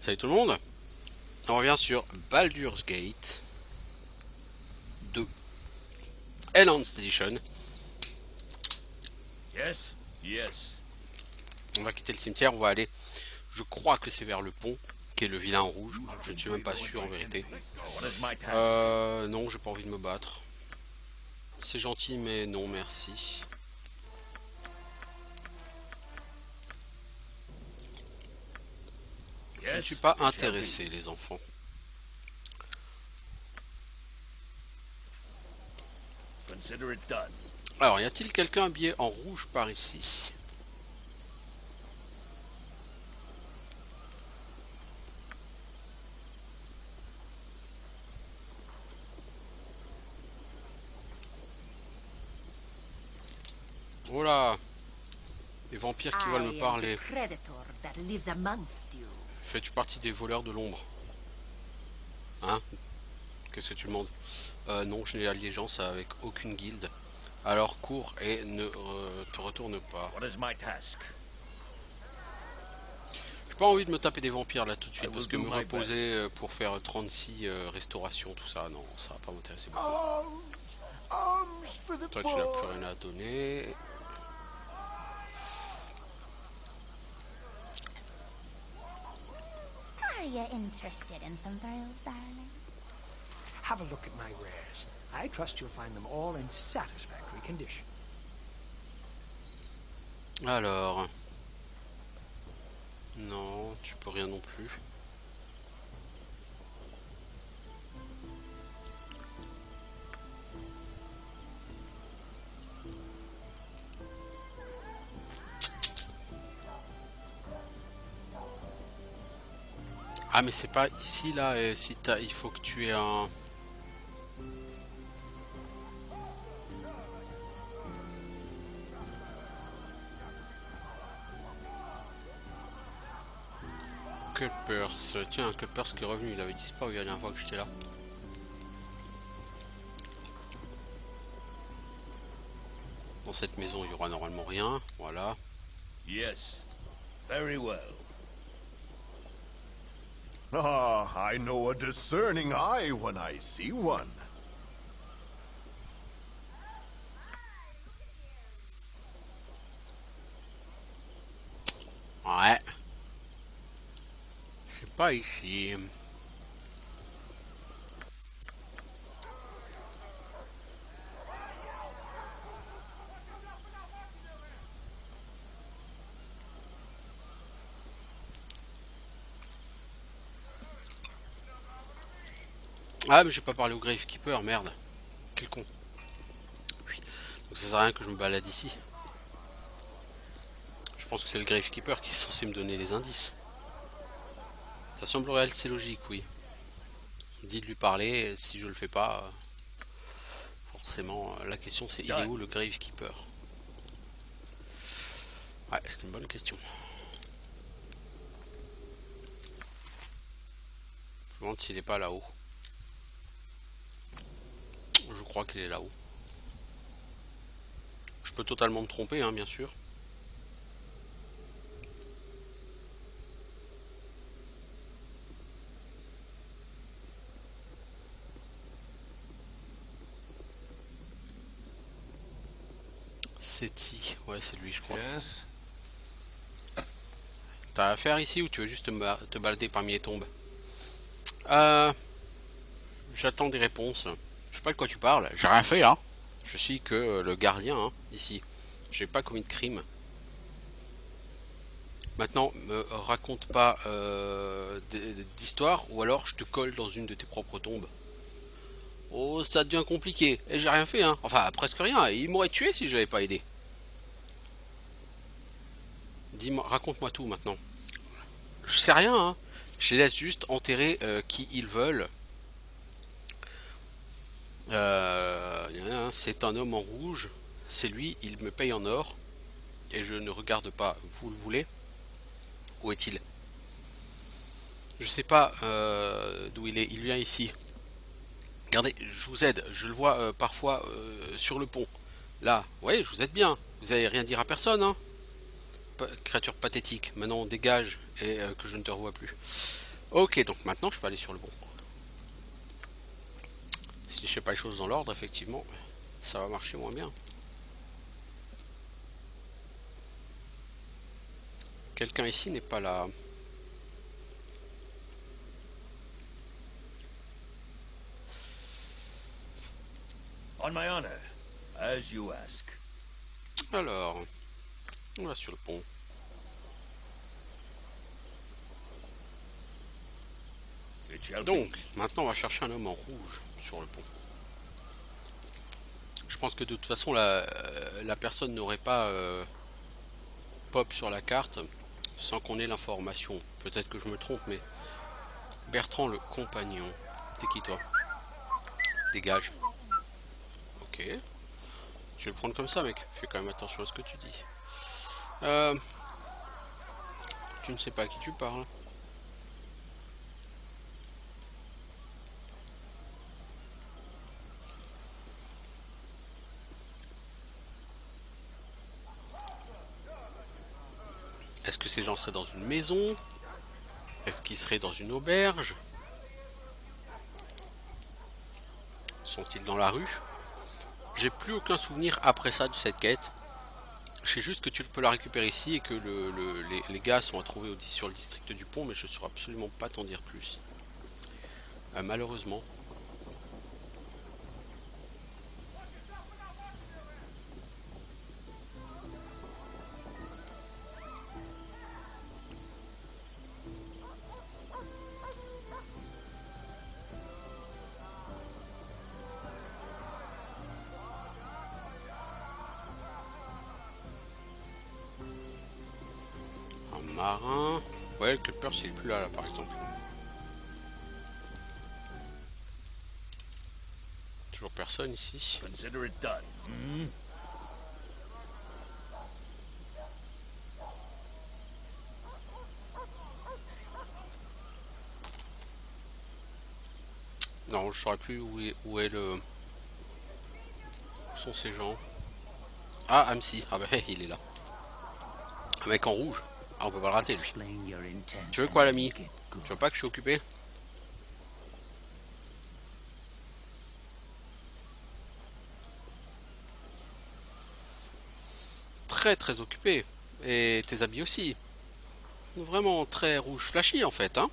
Salut tout le monde, on revient sur Baldur's Gate 2 Enhanced Edition. Yes, yes. On va quitter le cimetière, on va aller, je crois que c'est vers le pont, qui est le vilain en rouge, je ne suis même pas sûr en vérité. Non, j'ai pas envie de me battre. C'est gentil mais non merci. Je ne suis pas intéressé les enfants. Alors, y a-t-il quelqu'un habillé en rouge par ici? Oh là! Les vampires qui veulent me parler. Fais-tu partie des voleurs de l'ombre? Hein? Qu'est-ce que tu demandes? Non, je n'ai allégeance avec aucune guilde. Alors cours et ne te retourne pas. J'ai pas envie de me taper des vampires là tout de suite parce que me reposer pour faire 36 restaurations, tout ça, non, ça va pas m'intéresser beaucoup. Toi tu n'as plus rien à donner. Are you interested in some thrills, darling? Have a look at my wares. I trust you'll find them all in satisfactory condition. Alors... Non, tu peux rien non plus. Ah mais c'est pas ici là, si il faut que tu aies un... Cuppers, tiens un Cuppers qui est revenu, il avait disparu la dernière fois que j'étais là. Dans cette maison il y aura normalement rien, voilà. Yes, very well. Ah, I know a discerning eye when I see one. Ouais. C'est pas ici. Ah mais j'ai pas parlé au Gravekeeper, merde. Quel con. Oui. Donc ça sert à rien que je me balade ici. Je pense que c'est le Gravekeeper qui est censé me donner les indices. Ça semblerait assez logique, oui. On dit de lui parler, si je le fais pas, forcément, la question c'est il est où le Gravekeeper? Ouais, c'est une bonne question. Je me demande s'il est pas là-haut. Je crois qu'il est là-haut. Je peux totalement me tromper, hein, bien sûr. Seti, ouais c'est lui je crois. Yes. T'as affaire ici ou tu veux juste te balader parmi les tombes? J'attends des réponses. Je sais pas de quoi tu parles, j'ai rien fait hein. Je suis que le gardien hein, ici. J'ai pas commis de crime. Maintenant, me raconte pas d'histoire ou alors je te colle dans une de tes propres tombes. Oh, ça devient compliqué. Et j'ai rien fait, hein. Enfin, presque rien. Il m'aurait tué si je l'avais pas aidé. Dis-moi, raconte-moi tout maintenant. Je sais rien, hein. Je les laisse juste enterrer qui ils veulent. C'est un homme en rouge. C'est lui, il me paye en or. Et je ne regarde pas. Vous le voulez? Où est-il? Je sais pas d'où il est. Il vient ici. Regardez, je vous aide, je le vois parfois sur le pont. Là, ouais, je vous aide bien. Vous allez rien dire à personne, hein. Créature pathétique. Maintenant, dégage et que je ne te revois plus. Ok, donc maintenant je peux aller sur le bon. Si je fais pas les choses dans l'ordre, effectivement, ça va marcher moins bien. Quelqu'un ici n'est pas là. On my honor, as you ask. Alors, on va sur le pont. It shall Donc, be. maintenant on va chercher un homme en rouge sur le pont. Je pense que de toute façon la personne n'aurait pas pop sur la carte sans qu'on ait l'information. Peut-être que je me trompe, mais Bertrand le compagnon. T'es qui toi? Dégage. Ok. Je vais le prendre comme ça, mec. Fais quand même attention à ce que tu dis. Tu ne sais pas à qui tu parles. Est-ce que ces gens seraient dans une maison? Est-ce qu'ils seraient dans une auberge? Sont-ils dans la rue? J'ai plus aucun souvenir après ça de cette quête. Je sais juste que tu peux la récupérer ici et que les gars sont à trouver sur le district du pont, mais je ne saurais absolument pas t'en dire plus. Malheureusement. Un marin. Ouais, le Clipper, s'il est plus là, par exemple. Toujours personne ici. Consider it done. Non, je saurais plus où est le... Où sont ces gens? Ah, Amsi. Ah bah, il est là. Un mec en rouge. Ah, on peut pas le rater, lui. Tu veux quoi, l'ami? Tu veux pas que je suis occupé? Très très occupé. Et tes habits aussi. Vraiment très rouge flashy en fait, hein?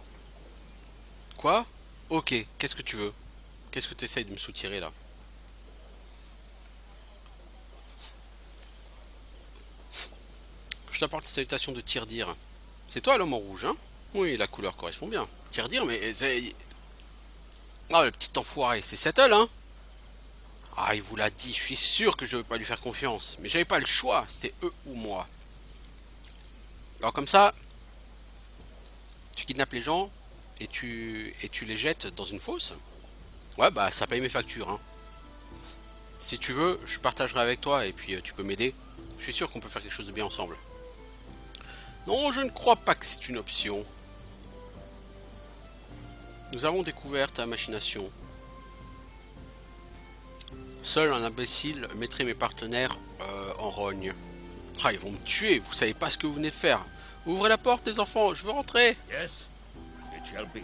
Quoi? Ok, qu'est-ce que tu veux? Qu'est-ce que tu essayes de me soutirer là? Je t'apporte les salutations de Tirdir. C'est toi l'homme en rouge, hein? Oui, la couleur correspond bien. Tirdir, mais c'est... Ah, le petit enfoiré, c'est Settle, hein? Ah, il vous l'a dit, je suis sûr que je ne vais pas lui faire confiance. Mais j'avais pas le choix, c'était eux ou moi. Alors comme ça, tu kidnappes les gens et tu les jettes dans une fosse. Ouais, bah ça paye mes factures, hein. Si tu veux, je partagerai avec toi et puis tu peux m'aider. Je suis sûr qu'on peut faire quelque chose de bien ensemble. Non, je ne crois pas que c'est une option. Nous avons découvert ta machination. Seul un imbécile mettrait mes partenaires en rogne. Ah, ils vont me tuer, vous savez pas ce que vous venez de faire. Ouvrez la porte, les enfants, je veux rentrer. Yes, it shall be.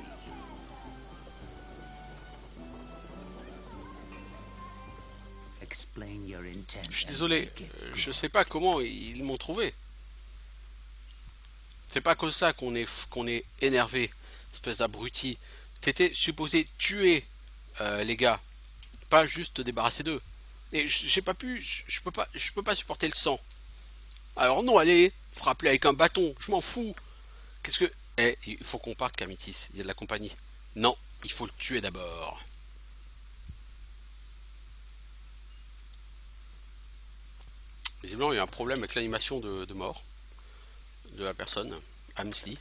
Je suis désolé, je sais pas comment ils m'ont trouvé. C'est pas comme ça qu'on est énervé, espèce d'abruti. T'étais supposé tuer les gars, pas juste te débarrasser d'eux. Et j'ai pas pu, je peux pas supporter le sang. Alors non, allez, frappe-les avec un bâton, je m'en fous. Qu'est-ce que... Eh, il faut qu'on parte, Kamitis, il y a de la compagnie. Non, il faut le tuer d'abord. Visiblement, il y a un problème avec l'animation de mort de la personne, Amsi.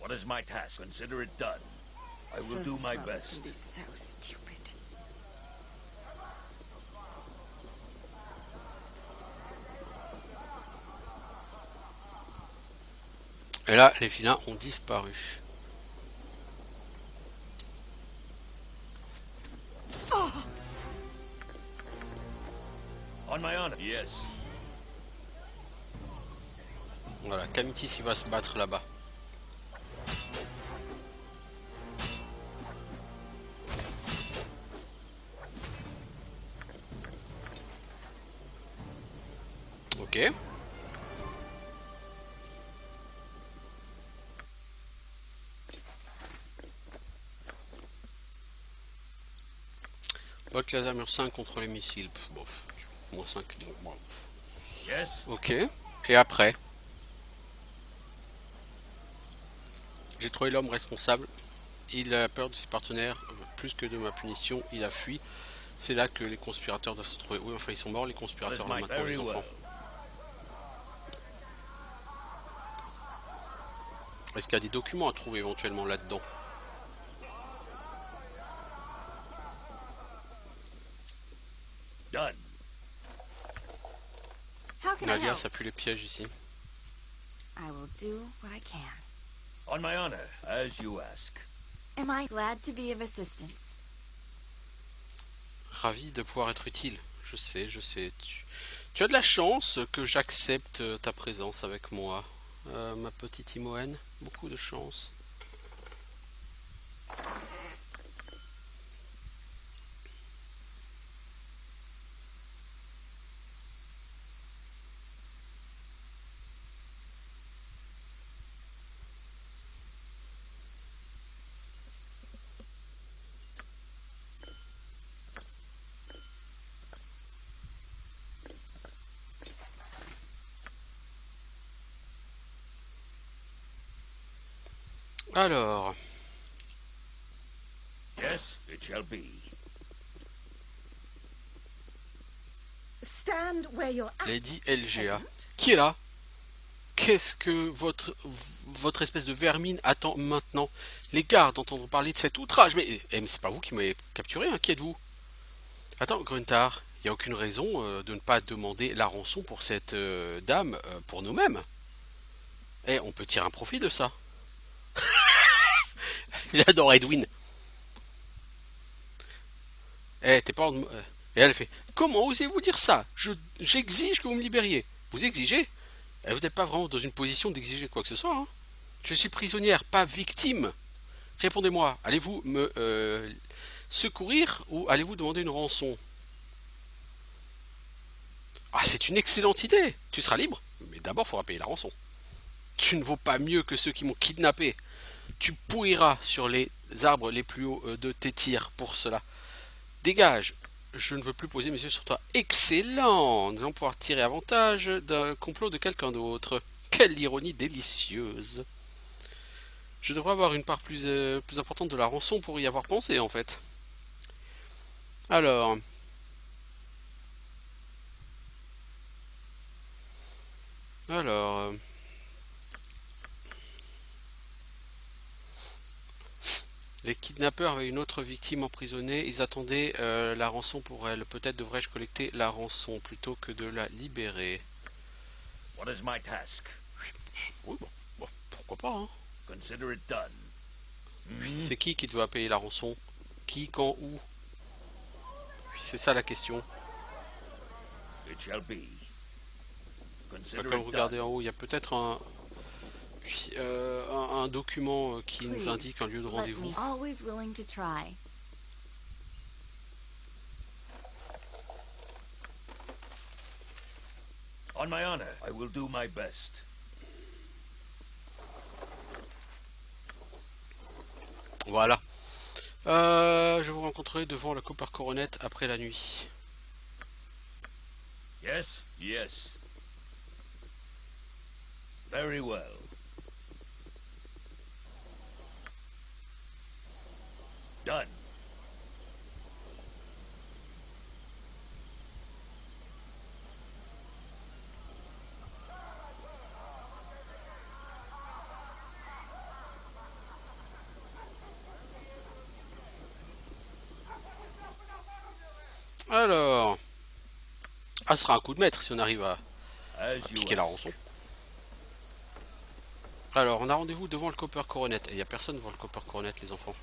What is my task? Consider it done. I will do my best. So stupid. Et là, les vilains ont disparu. On my honor. Yes. Voilà, Kamitis il va se battre là-bas. Hawk laser mur 5 contre les missiles. Pff, bof. Moins 5. Bon. Yes? Ok. Et après, j'ai trouvé l'homme responsable. Il a peur de ses partenaires plus que de ma punition. Il a fui. C'est là que les conspirateurs doivent se trouver. Oui, enfin, ils sont morts, les conspirateurs, là, maintenant, les enfants. Est-ce qu'il y a des documents à trouver éventuellement là-dedans? Done. How can I Nalia, help? ça pue les pièges ici. I will do what I can. On my honor, as you ask. Am I glad to be of assistance? Ravi de pouvoir être utile. Je sais. Tu as de la chance que j'accepte ta présence avec moi. Ma petite Imoen. Beaucoup de chance. Alors, Yes, it shall be. Stand where you're at. Lady LGA. Qui est là? Qu'est-ce que votre espèce de vermine attend maintenant? Les gardes d'entendre parler de cet outrage. Mais c'est pas vous qui m'avez capturé, hein? Qui êtes-vous? Attends, Gruntar, il n'y a aucune raison de ne pas demander la rançon pour cette dame pour nous-mêmes. On peut tirer un profit de ça. J'adore Edwin. T'es pas et elle fait: comment osez-vous dire ça? J'exige que vous me libériez. Vous exigez? Vous n'êtes pas vraiment dans une position d'exiger quoi que ce soit, hein. Je suis prisonnière, pas victime. Répondez-moi, allez-vous me secourir ou allez-vous demander une rançon? Ah, c'est une excellente idée. Tu seras libre, mais d'abord il faudra payer la rançon. Tu ne vaux pas mieux que ceux qui m'ont kidnappé. Tu pourriras sur les arbres les plus hauts de Tétir pour cela. Dégage. Je ne veux plus poser mes yeux sur toi. Excellent. Nous allons pouvoir tirer avantage d'un complot de quelqu'un d'autre. Quelle ironie délicieuse. Je devrais avoir une part plus importante de la rançon pour y avoir pensé, en fait. Alors... Les kidnappeurs avaient une autre victime emprisonnée. Ils attendaient la rançon pour elle. Peut-être devrais-je collecter la rançon plutôt que de la libérer. What is my task? Oui, bon, pourquoi pas, hein. Consider it done. C'est qui doit payer la rançon? Qui, quand, où? C'est ça la question. It shall be. Consider Quand vous it regardez done. en haut, il y a peut-être un document qui nous indique un lieu de Let rendez-vous. me. Always willing to try. On my honor, I will do my best. Voilà. Je vous rencontrerai devant la Copper Coronet après la nuit. Yes, yes. Very well. Done. Alors... Ah, ce sera un coup de maître si on arrive à As you piquer la ask. rançon. Alors, on a rendez-vous devant le Copper Coronet. Et il n'y a personne devant le Copper Coronet, les enfants.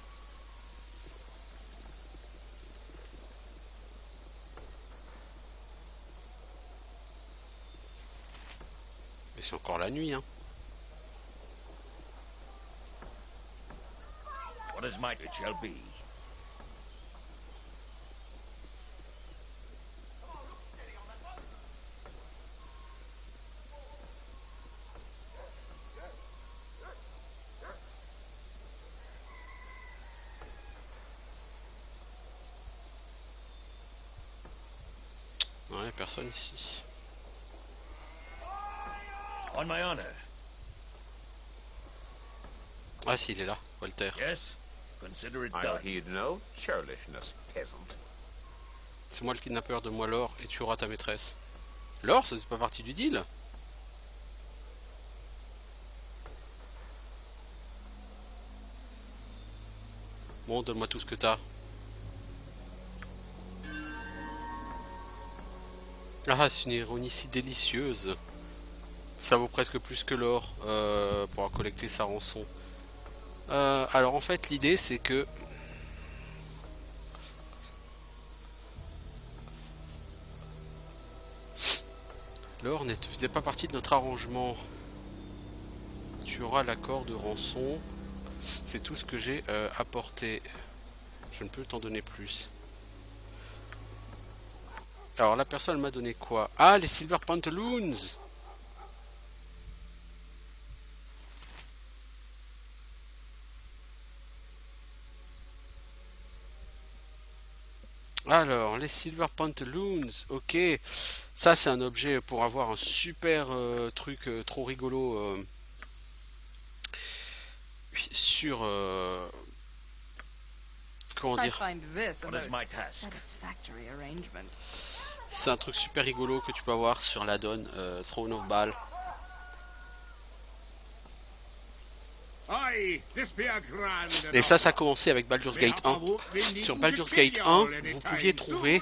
Mais c'est encore la nuit, hein. What is my it shall be. personne ici. On my honor. Ah si, il est là, Walter. Yes? Consider it I'll done. heed no churlishness, peasant. C'est moi le kidnappeur, de moi l'or et tu auras ta maîtresse. L'or, ça c'est pas partie du deal? Bon, donne-moi tout ce que t'as. Ah, c'est une ironie si délicieuse. Ça vaut presque plus que l'or pour collecter sa rançon. Alors en fait, l'idée c'est que... L'or ne faisait pas partie de notre arrangement. Tu auras l'accord de rançon. C'est tout ce que j'ai apporté. Je ne peux t'en donner plus. Alors la personne m'a donné quoi? Ah, les Silver Pantaloons. Alors, les Silver Pantaloons, ok. Ça, c'est un objet pour avoir un super truc trop rigolo sur... comment I dire? find this a What is most my task? satisfactory arrangement. C'est un truc super rigolo que tu peux avoir sur l'add-on Throne of Ball. Et ça a commencé avec Baldur's Gate 1. Sur Baldur's Gate 1, vous pouviez trouver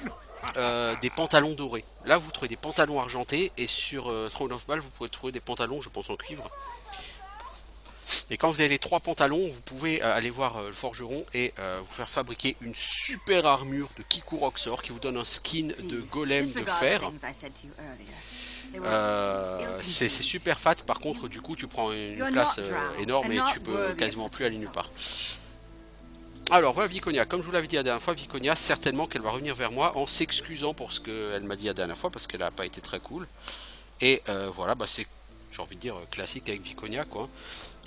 des pantalons dorés. Là, vous trouvez des pantalons argentés. Et sur Throne of Ball, vous pourrez trouver des pantalons, je pense, en cuivre. Et quand vous avez les 3 pantalons, vous pouvez aller voir le forgeron et vous faire fabriquer une super armure de Kiku Roxor qui vous donne un skin de golem de fer. C'est super fat, par contre du coup tu prends une place énorme et tu peux quasiment plus aller nulle part. Alors voilà Viconia, comme je vous l'avais dit la dernière fois, Viconia certainement qu'elle va revenir vers moi en s'excusant pour ce qu'elle m'a dit la dernière fois parce qu'elle n'a pas été très cool. Et voilà, bah c'est, j'ai envie de dire, classique avec Viconia quoi.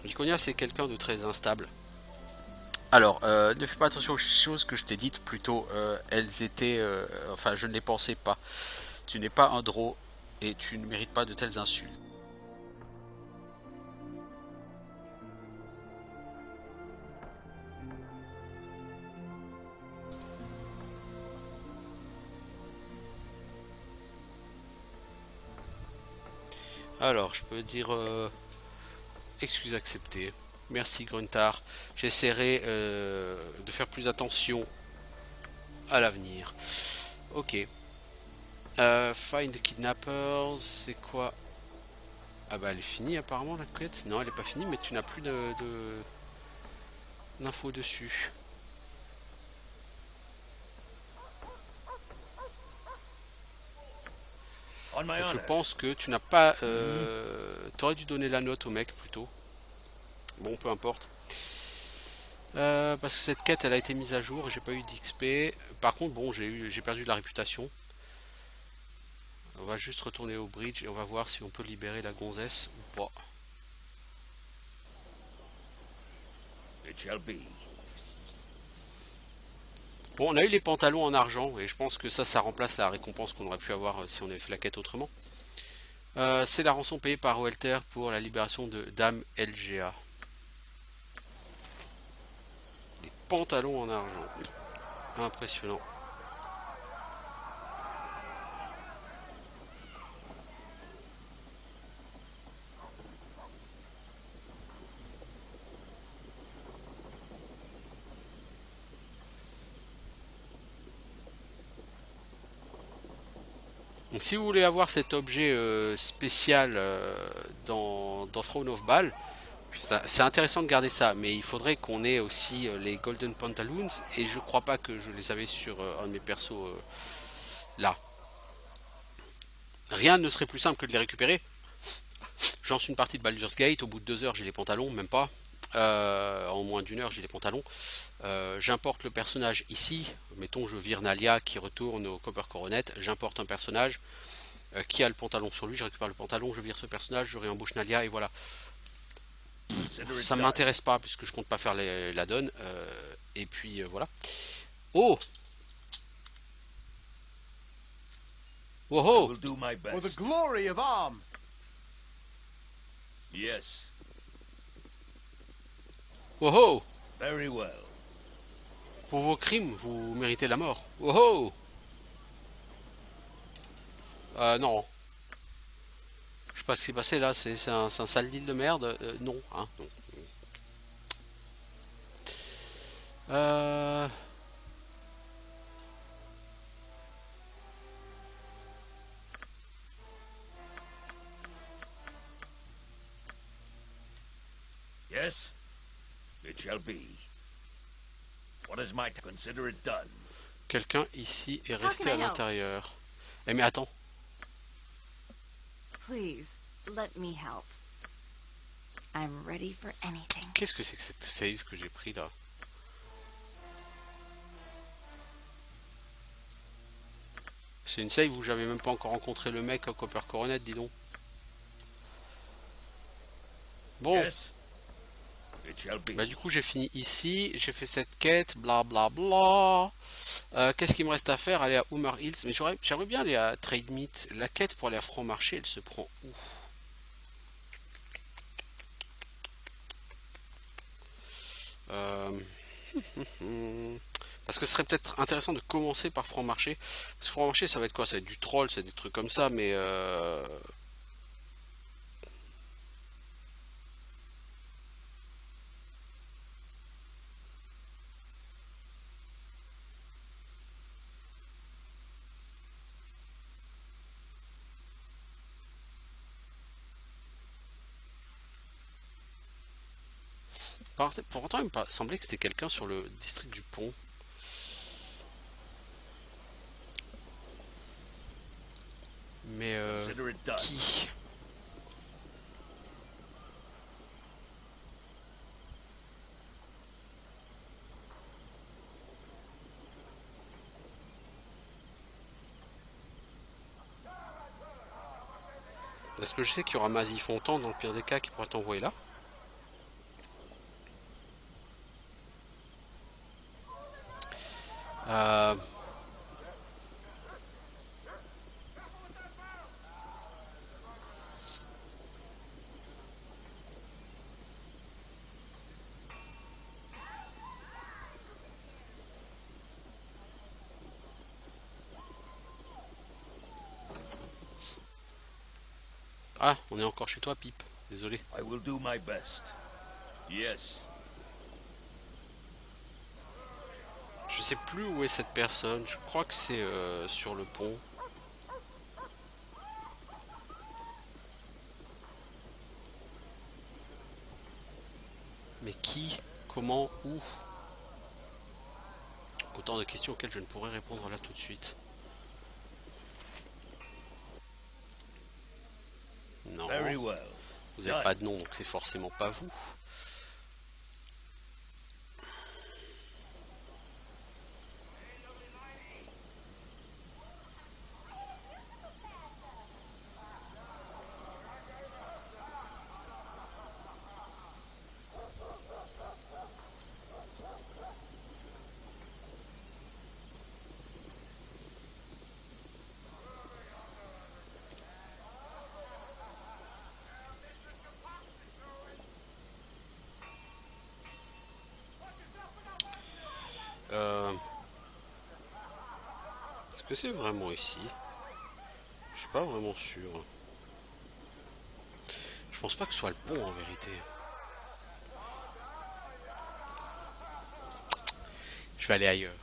Viconia c'est quelqu'un de très instable. Alors, ne fais pas attention aux choses que je t'ai dites, plutôt elles étaient, enfin je ne les pensais pas. Tu n'es pas un draw et tu ne mérites pas de telles insultes. Alors, je peux dire excuse acceptée. Merci Gruntar. J'essaierai de faire plus attention à l'avenir. Ok. Find the kidnappers, c'est quoi? Ah bah elle est finie apparemment la quête. Non, elle est pas finie, mais tu n'as plus d'infos dessus. On my Donc, je honor. pense que tu n'as pas... T'aurais dû donner la note au mec plutôt. Bon, peu importe. Parce que cette quête elle a été mise à jour et j'ai pas eu d'XP. Par contre, bon, j'ai perdu de la réputation. On va juste retourner au bridge et on va voir si on peut libérer la gonzesse ou pas. It shall be. Bon, on a eu les pantalons en argent et je pense que ça remplace la récompense qu'on aurait pu avoir si on avait fait la quête autrement. C'est la rançon payée par Walter pour la libération de Dame LGA. Des pantalons en argent. Impressionnant. Donc si vous voulez avoir cet objet spécial dans Throne of Ball, c'est intéressant de garder ça, mais il faudrait qu'on ait aussi les Golden Pantaloons, et je crois pas que je les avais sur un de mes persos là. Rien ne serait plus simple que de les récupérer. J'en suis une partie de Baldur's Gate, au bout de 2 heures j'ai les pantalons, même pas. En moins d'1 heure j'ai les pantalons. J'importe le personnage ici. Mettons je vire Nalia qui retourne au Copper Coronet. J'importe un personnage qui a le pantalon sur lui. Je récupère le pantalon, je vire ce personnage, je réembauche Nalia et voilà. Ça ne m'intéresse pas puisque je compte pas faire la donne. Et puis voilà. Oh! I Oh will do my For the best. glory of Arm. Yes, oh! Oh! very well. Pour vos crimes, vous méritez la mort. Oh! Oh! Non. Je sais pas ce qui s'est passé là, c'est un sale deal de merde. Non, hein, non. Yes, it shall be. What is my consider it done? Quelqu'un ici est How resté can à I help? l'intérieur. Eh mais attends. Please, let me help. I'm ready for anything. Qu'est-ce que c'est que cette save que j'ai pris là? C'est une save où j'avais même pas encore rencontré le mec à Copper Coronet, dis donc. Bon, Yes, it shall be. bah du coup j'ai fini ici, j'ai fait cette quête, bla bla bla. Qu'est-ce qu'il me reste à faire? Aller à Hummer Hills, mais j'aimerais bien aller à Trade Meat. La quête pour aller à Franc-Marché, elle se prend où? Parce que ce serait peut-être intéressant de commencer par Franc-Marché. Parce que Franc-Marché, ça va être quoi? Ça va être du troll, c'est des trucs comme ça, mais... Pourtant, il me semblait que c'était quelqu'un sur le district du pont. Mais Consider it done. qui? Est-ce que je sais qu'il y aura Mazie Fontan dans le pire des cas qui pourrait t'envoyer là? Ah, on est encore chez toi, Pipe. Désolé. I will do my best. Yes, Je sais plus où est cette personne. Je crois que c'est sur le pont. Mais qui? Comment? Où? Autant de questions auxquelles je ne pourrais répondre là tout de suite. Non. very well. Vous n'avez pas de nom, donc c'est forcément pas vous. Est-ce que c'est vraiment ici? Je suis pas vraiment sûr. Je pense pas que ce soit le pont en vérité. Je vais aller ailleurs.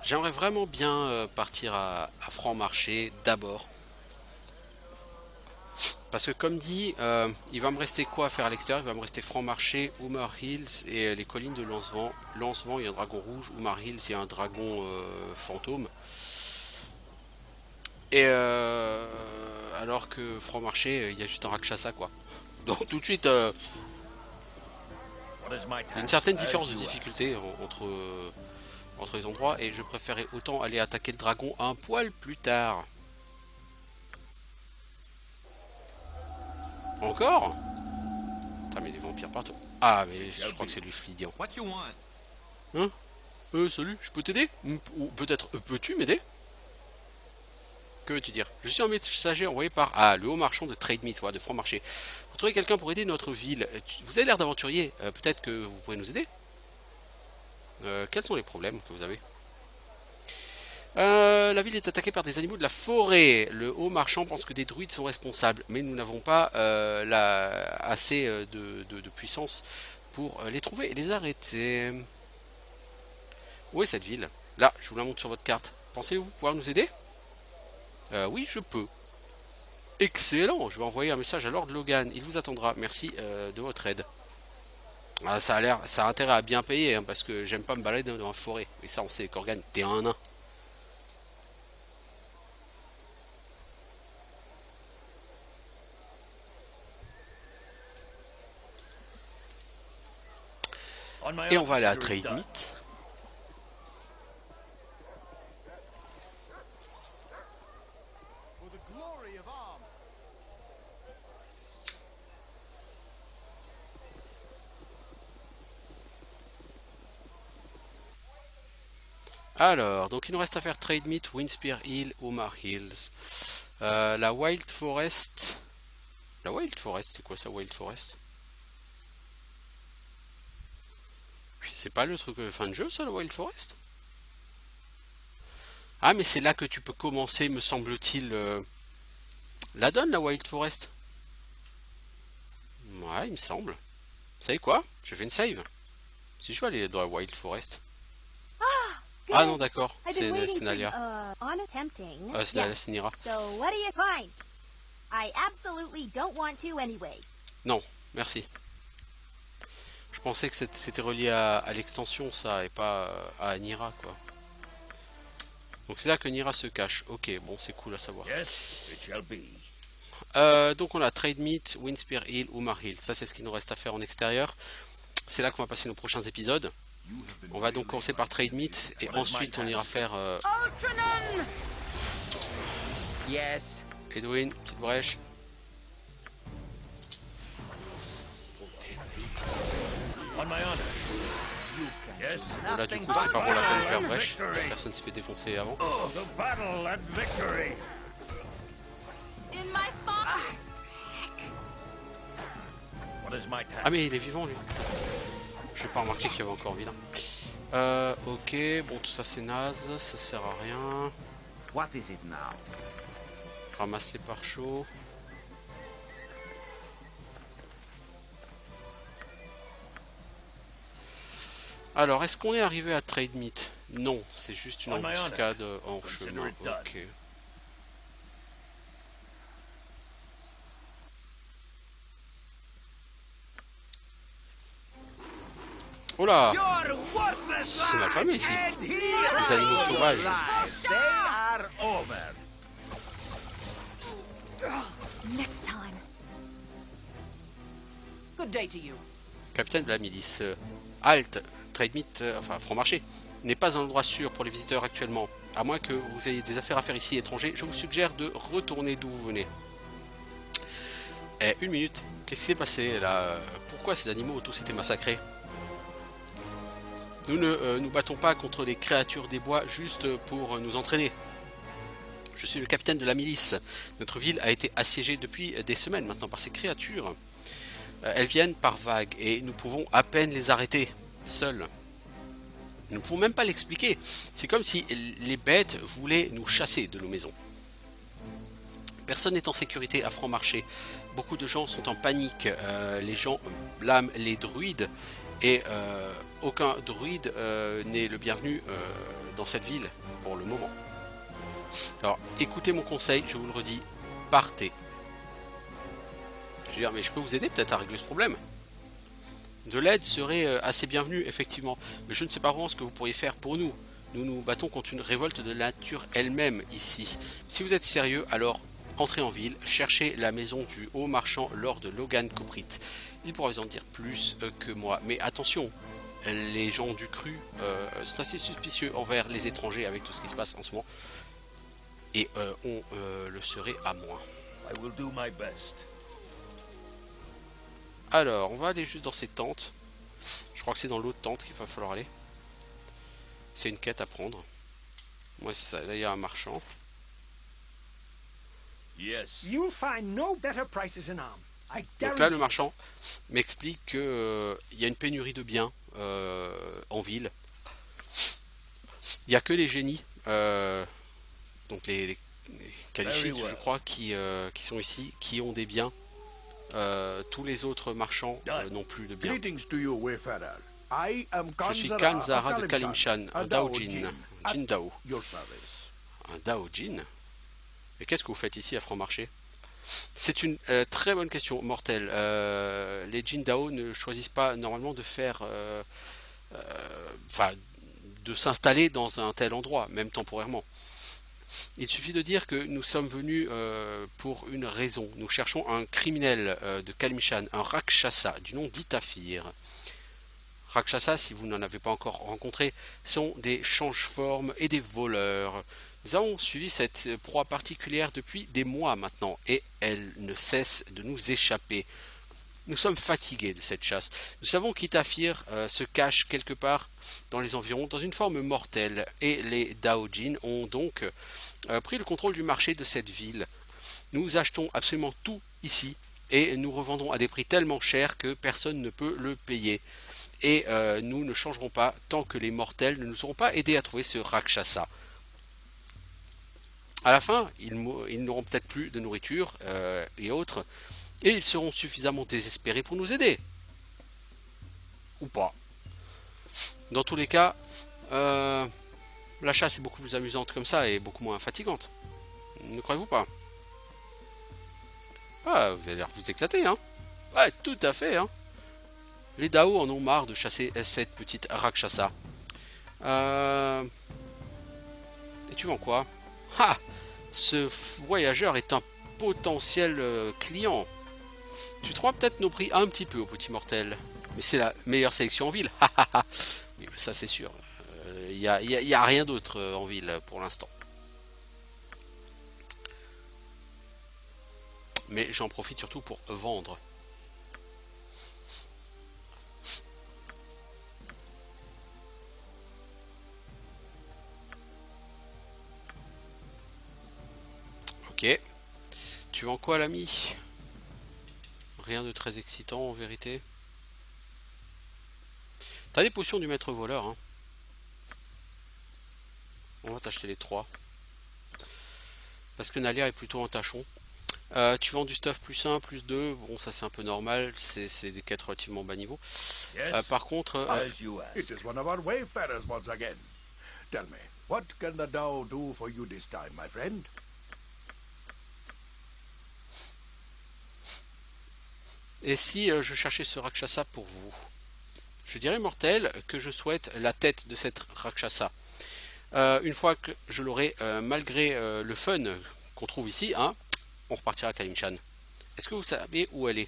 J'aimerais vraiment bien partir à Franc-Marché d'abord. Parce que comme dit, il va me rester quoi à faire à l'extérieur? Il va me rester Franc-Marché, Hummer Hills et les collines de Lancevent. Lancevent, il y a un dragon rouge. Hummer Hills, il y a un dragon fantôme. Et alors que Franc-Marché, il y a juste un Rakshasa quoi. Donc tout de suite, il What is my y a une task? certaine As différence de you ask. difficulté entre les endroits. Et je préférais autant aller attaquer le dragon un poil plus tard. Encore? Putain mais des vampires partout. Ah mais je crois que c'est lui Flidian. What you want? Hein? Salut, je peux t'aider? Ou peut-être peux-tu m'aider? Que veux-tu dire? Je suis un messager envoyé par... Ah, le haut marchand de Trade Meat, voilà, de Franc-Marché. Vous trouvez quelqu'un pour aider notre ville? Vous avez l'air d'aventurier. Peut-être que vous pouvez nous aider? Quels sont les problèmes que vous avez? La ville est attaquée par des animaux de la forêt. Le haut marchand pense que des druides sont responsables, mais nous n'avons pas assez de puissance pour les trouver et les arrêter. Où est cette ville? Là, je vous la montre sur votre carte. Pensez-vous pouvoir nous aider? Oui, je peux. Excellent, je vais envoyer un message à Lord Logan. Il vous attendra. Merci de votre aide. Ah, ça a intérêt à bien payer, hein, parce que j'aime pas me balader dans la forêt. Et ça, on sait, Corgan, t'es un nain. Et on va aller à Trade Meat. Alors, donc il nous reste à faire Trade Meat, Windspear Hill, Omar Hills. La Wild Forest. La Wild Forest, c'est quoi ça, Wild Forest? C'est pas le truc fin de jeu, ça, la Wild Forest? Ah, mais c'est là que tu peux commencer, me semble-t-il. La donne, la Wild Forest? Ouais, il me semble. Vous savez quoi? Je fais une save. Si je veux aller dans la Wild Forest. Ah non, d'accord, c'est Nalia. C'est Nira. Non, merci. Je pensais que c'était relié à l'extension, ça, et pas à Nira, quoi. Donc c'est là que Nira se cache. Ok, bon, c'est cool à savoir. Donc on a Trade Meat, Windspear Hill, Omar Hill. Ça, c'est ce qu'il nous reste à faire en extérieur. C'est là qu'on va passer nos prochains épisodes. On va donc commencer par Trade Meat et ensuite on ira faire Edwin, petite brèche. Là du coup c'était pas pour la peine de faire brèche. Personne s'est fait défoncer avant. Ah mais il est vivant lui. Je n'ai pas remarqué qu'il y avait encore vilain. Ok, bon tout ça c'est naze, ça sert à rien. Ramasse les pare-chots. Alors, est-ce qu'on est arrivé à Trade Meat? Non, c'est juste une embuscade en chemin. Ok. Oh là! C'est mal famé ici. Les animaux sauvages. Next time. Good day to you. Capitaine de la milice. Halt! Trade Meat, enfin Franc-Marché, n'est pas un endroit sûr pour les visiteurs actuellement. À moins que vous ayez des affaires à faire ici étrangers, je vous suggère de retourner d'où vous venez. Une minute. Qu'est-ce qui s'est passé là? Pourquoi ces animaux ont tous été massacrés? Nous ne nous battons pas contre les créatures des bois juste pour nous entraîner. Je suis le capitaine de la milice. Notre ville a été assiégée depuis des semaines maintenant par ces créatures. Elles viennent par vagues et nous pouvons à peine les arrêter, seuls. Nous ne pouvons même pas l'expliquer. C'est comme si les bêtes voulaient nous chasser de nos maisons. Personne n'est en sécurité à Franc-Marché. Beaucoup de gens sont en panique. Les gens blâment les druides et aucun druide n'est le bienvenu dans cette ville pour le moment. Alors écoutez mon conseil, je vous le redis, partez. Je veux dire, mais je peux vous aider peut-être à régler ce problème. De l'aide serait assez bienvenue effectivement, mais je ne sais pas vraiment ce que vous pourriez faire pour nous. Nous nous battons contre une révolte de la nature elle-même ici. Si vous êtes sérieux, alors entrez en ville, cherchez la maison du haut marchand Lord Logan Coprit. Il pourra vous en dire plus que moi. Mais attention, les gens du cru sont assez suspicieux envers les étrangers avec tout ce qui se passe en ce moment. Et on le serait à moins. Alors, on va aller juste dans ces tentes. Je crois que c'est dans l'autre tente qu'il va falloir aller. C'est une quête à prendre. Moi, c'est ça. Là, il y a un marchand. Yes. You'll find no better prices in Arm. I Donc là, guarantee le it. marchand m'explique que il y a une pénurie de biens en ville. Il n'y a que les génies, donc les Kalichites, Very well. je crois, qui sont ici, qui ont des biens. Tous les autres marchands n'ont plus de biens. Greetings to you, wayfarer. I am Je suis Kanzara Kanzara de of Kalimshan, un Dao Daojin, at Jin Dao. your service. Un Daojin? Mais qu'est-ce que vous faites ici à Franc-Marché? C'est une très bonne question, mortelle. Les Jin Dao ne choisissent pas normalement de faire... Enfin, de s'installer dans un tel endroit, même temporairement. Il suffit de dire que nous sommes venus pour une raison. Nous cherchons un criminel de Kalimshan, un Rakshasa, du nom d'Itafir. Rakshasa, si vous n'en avez pas encore rencontré, sont des change-formes et des voleurs. Nous avons suivi cette proie particulière depuis des mois maintenant, et elle ne cesse de nous échapper. Nous sommes fatigués de cette chasse. Nous savons qu'Itafir se cache quelque part dans les environs, dans une forme mortelle, et les Daojin ont donc pris le contrôle du marché de cette ville. Nous achetons absolument tout ici, et nous revendons à des prix tellement chers que personne ne peut le payer. Et nous ne changerons pas tant que les mortels ne nous auront pas aidés à trouver ce Rakshasa. À la fin, ils n'auront peut-être plus de nourriture et autres, et ils seront suffisamment désespérés pour nous aider. Ou pas. Dans tous les cas, la chasse est beaucoup plus amusante comme ça et beaucoup moins fatigante. Ne croyez-vous pas? Ah, vous avez l'air de vous éclater, hein? Ouais, tout à fait, hein? Les Dao en ont marre de chasser cette petite Rakshasa. Et tu vends quoi? Ah! Ce voyageur est un potentiel client. Tu trouveras peut-être nos prix un petit peu au petit mortel. Mais c'est la meilleure sélection en ville. Oui, ça c'est sûr. Il n'y a rien d'autre en ville pour l'instant. Mais j'en profite surtout pour vendre. Ok. Tu vends quoi, l'ami? Rien de très excitant en vérité. T'as des potions du maître voleur, hein. On va t'acheter les 3. Parce que Nalia est plutôt un tachon. Tu vends du stuff plus 1, plus 2. Bon, ça c'est un peu normal. C'est des quêtes relativement bas niveau. Yes. Par contre... As you ask. It is one of our wayfarers once again. Tell me, what can the Dao do for you this time, my friend? et si je cherchais ce Rakshasa pour vous? Je dirais, mortel, que je souhaite la tête de cette Rakshasa. Une fois que je l'aurai, malgré le fun qu'on trouve ici, hein, on repartira à Kalimshan. Est-ce que vous savez où elle est?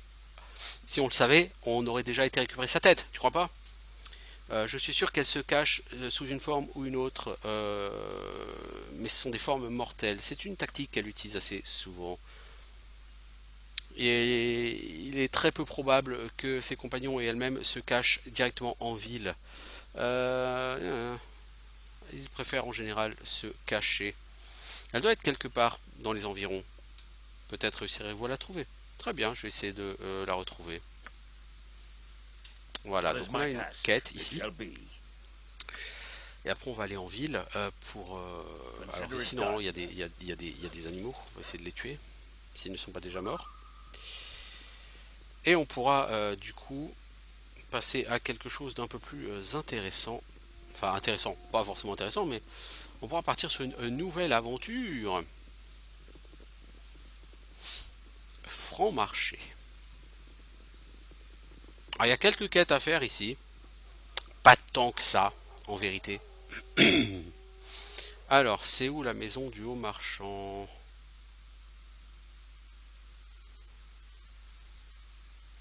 Si on le savait, on aurait déjà été récupérer sa tête, tu crois pas? Je suis sûr qu'elle se cache sous une forme ou une autre, mais ce sont des formes mortelles. C'est une tactique qu'elle utilise assez souvent. Et il est très peu probable que ses compagnons et elle-même se cachent directement en ville. Ils préfèrent en général se cacher. Elle doit être quelque part dans les environs. Peut-être réussirez-vous à la trouver. Très bien, je vais essayer de la retrouver. Voilà, donc on a une quête ici. Et après on va aller en ville pour... alors ici normalement il y a des animaux. On va essayer de les tuer s'ils ne sont pas déjà morts. Et on pourra du coup passer à quelque chose d'un peu plus intéressant. Enfin intéressant, pas forcément intéressant, mais on pourra partir sur une nouvelle aventure. Franc-Marché. Alors il y a quelques quêtes à faire ici. Pas tant que ça, en vérité. Alors, c'est où la maison du haut marchand?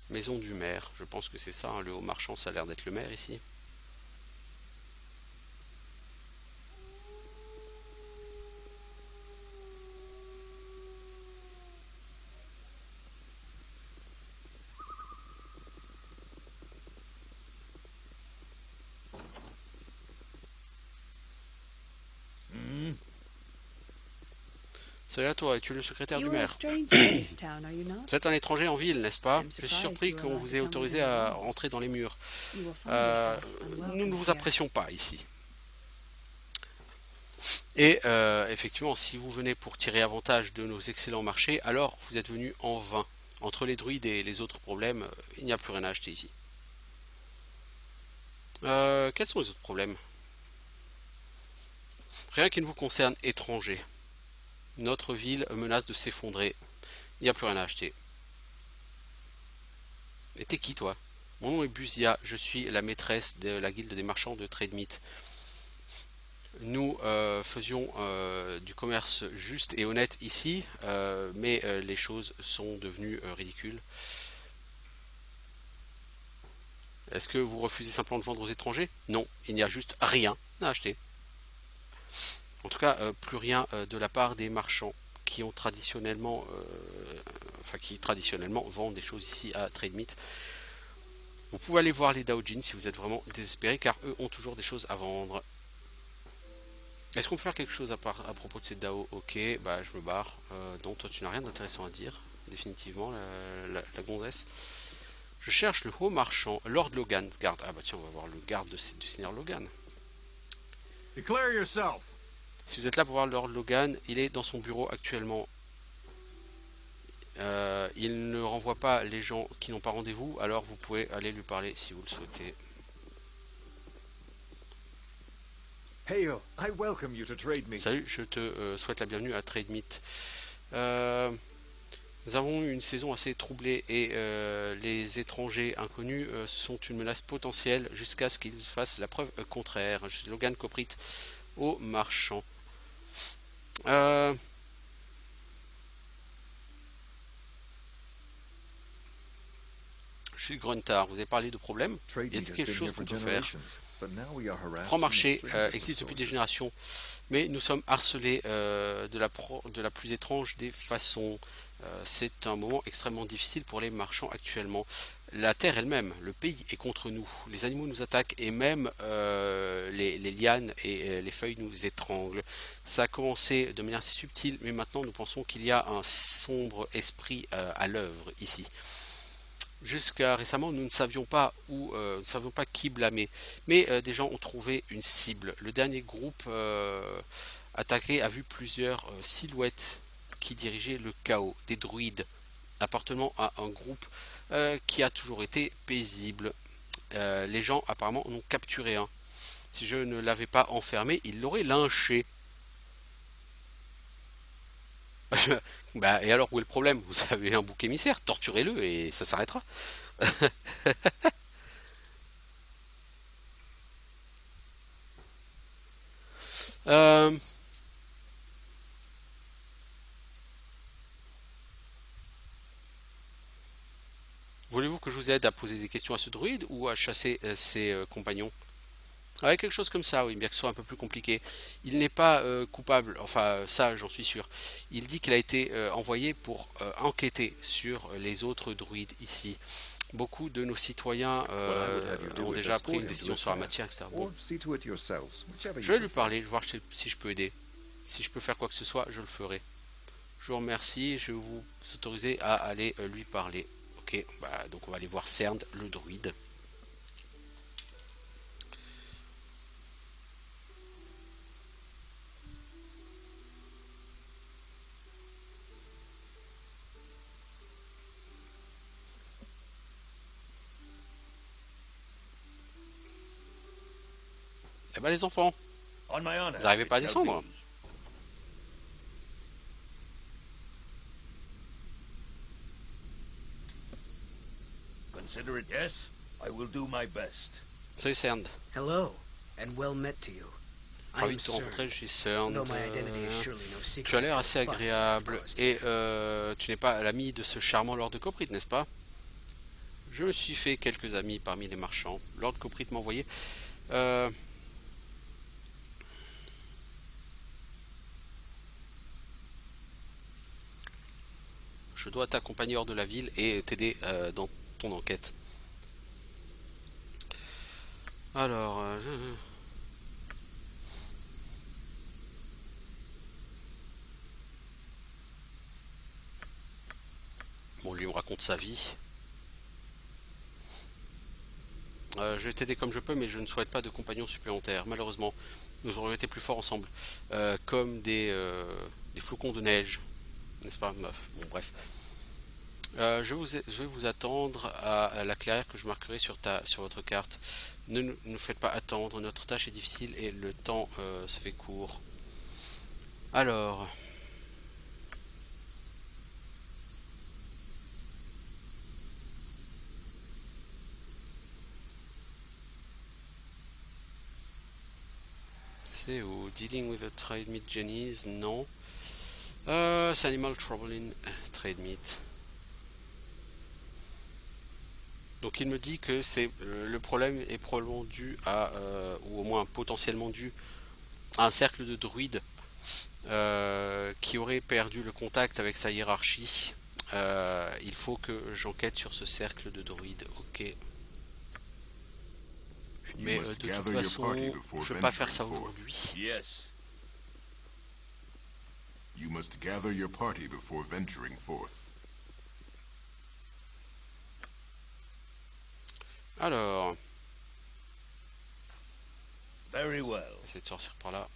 Maison du maire, je pense que c'est ça, hein, le haut marchand, ça a l'air d'être le maire ici. Salut à toi, es-tu le secrétaire du You are a maire? stranger in this town, are you not? Vous êtes un étranger en ville, n'est-ce pas? I'm Je suis surprised surpris you were qu'on allowed vous to ait come autorisé within the à walls. rentrer dans les murs. You will find Euh, yourself nous unwelcome ne vous here. apprécions pas ici. Et effectivement, si vous venez pour tirer avantage de nos excellents marchés, alors vous êtes venus en vain. Entre les druides et les autres problèmes, il n'y a plus rien à acheter ici. Quels sont les autres problèmes? Rien qui ne vous concerne, étranger. Notre ville menace de s'effondrer. Il n'y a plus rien à acheter. Et t'es qui, toi? Mon nom est Buzia, je suis la maîtresse de la guilde des marchands de Trademite. Nous faisions du commerce juste et honnête ici, mais les choses sont devenues ridicules. Est-ce que vous refusez simplement de vendre aux étrangers? Non, il n'y a juste rien à acheter. En tout cas, plus rien de la part des marchands qui ont traditionnellement, qui traditionnellement vendent des choses ici à Trademite. Vous pouvez aller voir les Daojin si vous êtes vraiment désespéré, car eux ont toujours des choses à vendre. Est-ce qu'on peut faire quelque chose à propos de ces Dao? Ok, bah je me barre. Non, toi tu n'as rien d'intéressant à dire, définitivement, la gonzesse. Je cherche le haut marchand, Lord Logan, garde. Ah bah tiens, on va voir le garde du seigneur Logan. Declare yourself. Si vous êtes là pour voir Lord Logan, il est dans son bureau actuellement. Il ne renvoie pas les gens qui n'ont pas rendez-vous, alors vous pouvez aller lui parler si vous le souhaitez. Hail, I welcome you to Trademite. Salut, je te souhaite la bienvenue à Trademite. Nous avons eu une saison assez troublée et les étrangers inconnus sont une menace potentielle jusqu'à ce qu'ils fassent la preuve contraire. Je suis Logan Coprit au marchand. Je suis Gruntar, vous avez parlé de problèmes. Y a-t-il quelque chose qu'on peut faire? Franc marché existe depuis des générations, mais nous sommes harcelés de la plus étrange des façons. C'est un moment extrêmement difficile pour les marchands actuellement. La terre elle-même, le pays est contre nous. Les animaux nous attaquent et même les lianes et les feuilles nous étranglent. Ça a commencé de manière assez subtile, mais maintenant nous pensons qu'il y a un sombre esprit à l'œuvre ici. Jusqu'à récemment, nous ne savions pas qui blâmer, mais des gens ont trouvé une cible. Le dernier groupe attaqué a vu plusieurs silhouettes qui dirigeaient le chaos, des druides, appartenant à un groupe qui a toujours été paisible. Les gens apparemment en ont capturé un. Si je ne l'avais pas enfermé, ils l'auraient lynché. Bah, et alors où est le problème? Vous avez un bouc émissaire, torturez-le et ça s'arrêtera. Voulez-vous que je vous aide à poser des questions à ce druide ou à chasser ses compagnons? Ouais, quelque chose comme ça, oui, bien que ce soit un peu plus compliqué. Il n'est pas coupable, enfin ça j'en suis sûr. Il dit qu'il a été envoyé pour enquêter sur les autres druides ici. Beaucoup de nos citoyens ont déjà pris une décision sur la matière, etc. Bon. Je vais lui parler, je vais voir si je peux aider. Si je peux faire quoi que ce soit, je le ferai. Je vous remercie, je vais vous autoriser à aller lui parler. Ok, bah, donc on va aller voir Cern, le druide. Eh ben les enfants, On my honor, vous n'arrivez pas à it shall descendre? be. Consider it, yes? I will do my best. Salut Cern, Hello, and well met to you. I ravi am de te rencontrer, je Cern. suis Cern. Though my identity is surely no secret, Tu as l'air assez I fuss agréable first. et tu n'es pas l'ami de ce charmant Lord Coprit, n'est-ce pas? Je me suis fait quelques amis parmi les marchands. Lord Coprit m'a envoyé. Je dois t'accompagner hors de la ville et t'aider dans ton enquête. Alors, Bon, lui, on raconte sa vie. Je vais t'aider comme je peux, mais je ne souhaite pas de compagnons supplémentaires. Malheureusement, nous aurions été plus forts ensemble. Comme des flocons de neige. N'est-ce pas? Bon, bref. Je vais vous attendre à la clairière que je marquerai sur votre carte. Ne nous faites pas attendre, notre tâche est difficile et le temps se fait court. Alors... C'est où? Dealing with a trade meat Jenny's? Non. C'est animal trouble in trade meat. Donc il me dit que le problème est probablement dû à, ou au moins potentiellement dû à un cercle de druides qui aurait perdu le contact avec sa hiérarchie. Il faut que j'enquête sur ce cercle de druides. Ok. Mais de toute façon, je vais pas faire ça aujourd'hui. Yes. You must gather your party before venturing forth. Alors, Very well. on va essayer de sortir par là.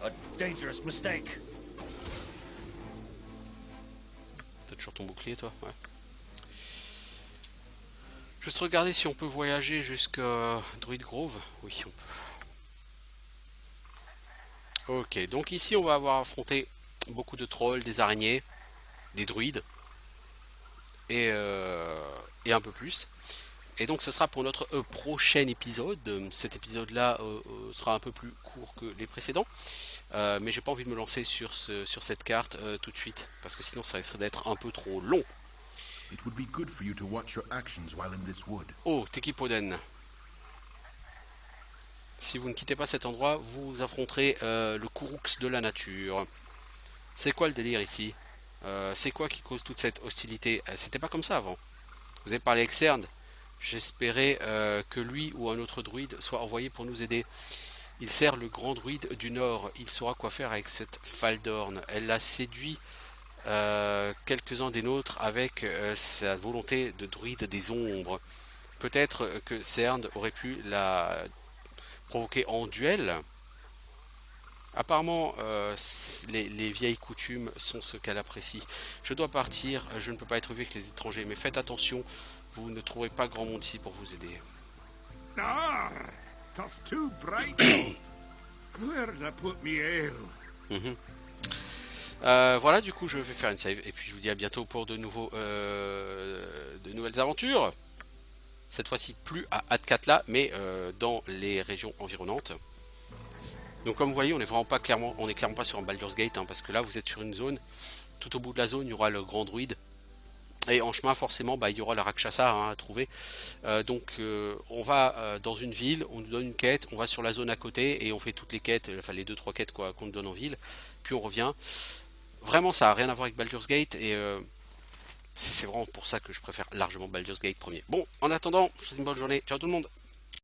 A dangerous mistake. T'as toujours ton bouclier, toi? Ouais. Juste regarder si on peut voyager jusqu'à Druid Grove. Oui, on peut. Ok, donc ici on va avoir affronté beaucoup de trolls, des araignées, des druides et un peu plus. Et donc ce sera pour notre prochain épisode. Cet épisode-là sera un peu plus court que les précédents, mais j'ai pas envie de me lancer sur cette carte tout de suite parce que sinon ça risquerait d'être un peu trop long. Oh, Tekipoden. Si vous ne quittez pas cet endroit, vous affronterez le Kourouks de la nature. C'est quoi le délire ici? C'est quoi qui cause toute cette hostilité? C'était pas comme ça avant. Vous avez parlé avec Cern. J'espérais que lui ou un autre druide soit envoyé pour nous aider. Il sert le grand druide du nord. Il saura quoi faire avec cette Faldorn. Elle a séduit quelques-uns des nôtres avec sa volonté de druide des ombres. Peut-être que Cern aurait pu la provoquer en duel. Apparemment, les vieilles coutumes sont ce qu'elle apprécie. Je dois partir, je ne peux pas être vu avec les étrangers, mais faites attention, vous ne trouverez pas grand monde ici pour vous aider. Ah, that's too bright. Where'd I put me ale? Voilà, du coup, je vais faire une save, et puis je vous dis à bientôt pour de nouvelles aventures. Cette fois-ci plus à Atkatla, mais dans les régions environnantes. Donc comme vous voyez, on est clairement pas sur un Baldur's Gate, hein, parce que là vous êtes sur une zone. Tout au bout de la zone, il y aura le grand druide. Et en chemin, forcément, il y aura la Rakshasa à trouver. Donc on va dans une ville, on nous donne une quête, on va sur la zone à côté et on fait toutes les quêtes, enfin les 2-3 quêtes qu'on nous donne en ville. Puis on revient. Vraiment, ça n'a rien à voir avec Baldur's Gate et c'est vraiment pour ça que je préfère largement Baldur's Gate premier. Bon, en attendant, je vous souhaite une bonne journée. Ciao tout le monde.